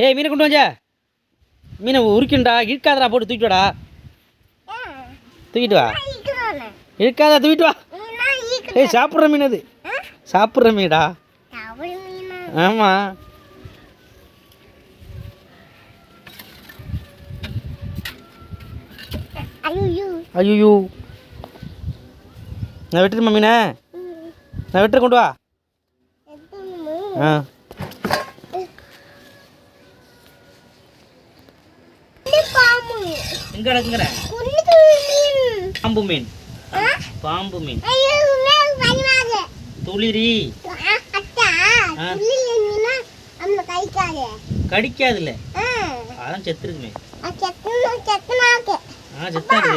ஏய் மீனை கொண்டு வாஞ்சா. மீனை உரிக்கண்டா, இழுக்காதடா, போட்டு தூக்கிட்டு வாடா. தூக்கிட்டு வா. இழுக்காத, தூக்கிட்டு வா. ஏய் சாப்பிட்ற மீன் அது. சாப்பிட்ற மீடா. ஆமாம். ஐயோ நான் வெட்டுறேன் மீனை. நான் வெட்டுற கொண்டு வா. ஆ எங்க கிடக்குற? பாம்பு மீன். பாம்பு மீன். துளிரி. கடிக்காதுல்ல, அதான் செத்துருக்குமே. செத்தாது.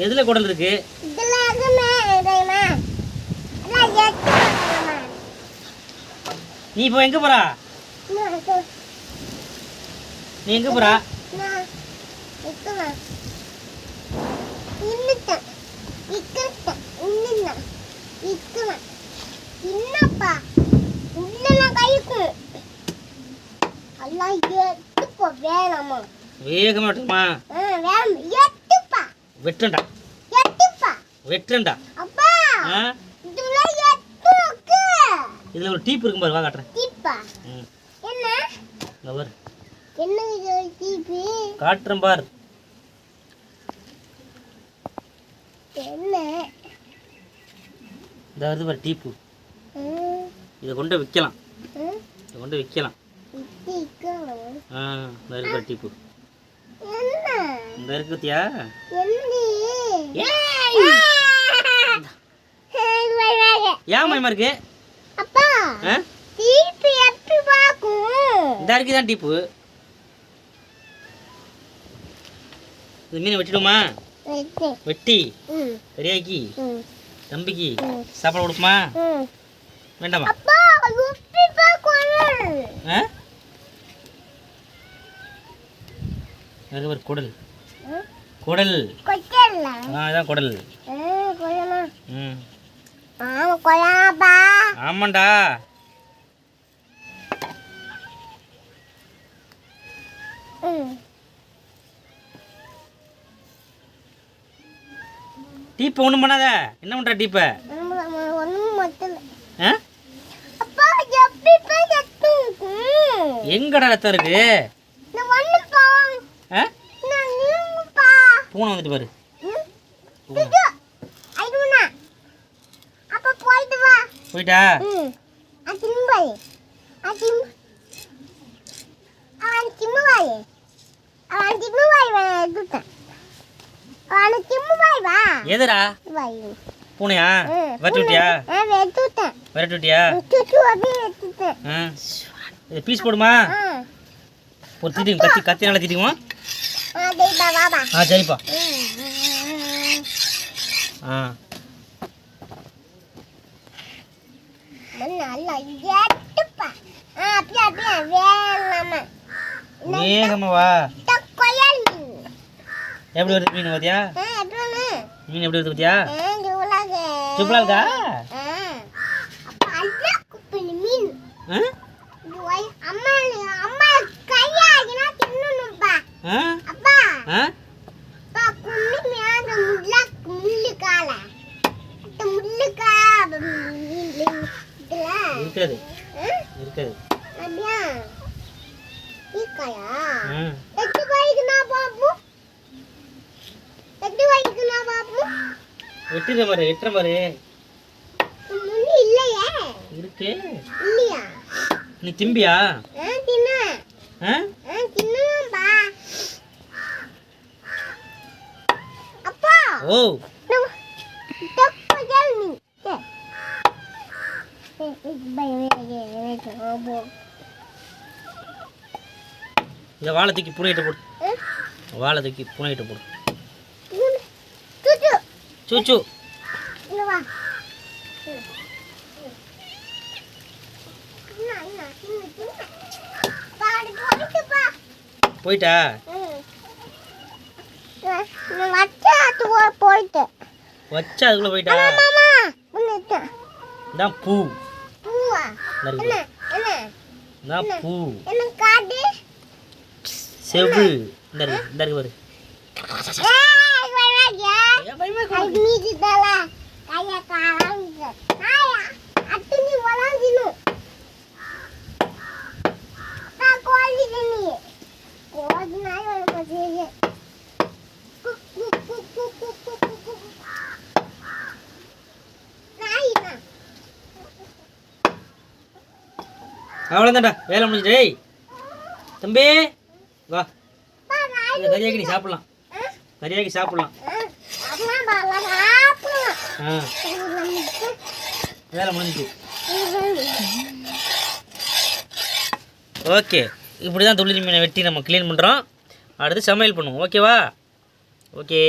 எதுல குடல் இருக்கு? நீ இப்போ எங்க போறா? நீ எங்க போறா? வேகமா வெட்டுமா? வெட்டுறேன்டா. இதுல ஒரு டீப் இருக்கும் பாரு, வா காட்டுறேன். காட்டுறேன் பார். இந்த வருது பாரு டீப்பு. இதை கொண்டு விற்கலாம். இதை கொண்டு விற்கலாம். இந்த இருக்கு பாரு டீப்பு. இந்த இருக்கு பத்தியா? ஏன் மயமா இருக்கு? இந்த இருக்குதான் டீப்பு. இந்த மீனை வெட்டிடுமா? வெட்டி பெரியாக்கி தம்பிக்கு சாப்பாடு கொடுக்குமா? வேண்டாமா? குடல். குடல். அதான் குடல். ஆமாண்டா. டீப்பை ஒன்றும் பண்ணாத. என்ன பண்ணுற டீப்பை? எங்கடா ரத்தம் இருக்கு? பூனை வந்துட்டு பாரு. போயிட்டா? எதுடா பூனையா? விரட்டியா? விரட்டியா? பீஸ் போடுமா? ஒரு தீட்டி கத்தி, கத்தி நல்லா தீட்டிக்குமா? சரிப்பா. வேகமா வா. எப்படி வருது மீன் பாத்தியா? மீன் எப்படி வருது பாத்தியா? சூப்பரா இருக்கா? இருக்காது இருக்காது. வெட்டுற மாதிரி வெட்டுற மாதிரி இருக்கு. நீ திம்பியா? ஓ இந்த வாழை தூக்கி புனையிட்ட போடு. வாழை தூக்கி புனையிட்ட போடு. சூச்சு போயிட்டா? போயிட்டு வச்சா அதுக்குள்ளே போயிட்டா இதான் பூ இதான் பூ செவ்வு இந்த இருக்கு பாரு அவ்வளோதான்டா வேலை முடிஞ்சிட்டு. ஏய் தம்பி வா, இதை கறியாக்கி நீ சாப்பிட்லாம், கறியாக்கி சாப்பிட்லாம். ஆ வேலை முடிஞ்சிச்சு. ஓகே, இப்படி தான் துள்ளி மீனை வெட்டி நம்ம க்ளீன் பண்ணுறோம். அடுத்து சமையல் பண்ணுவோம். ஓகேவா? ஓகே.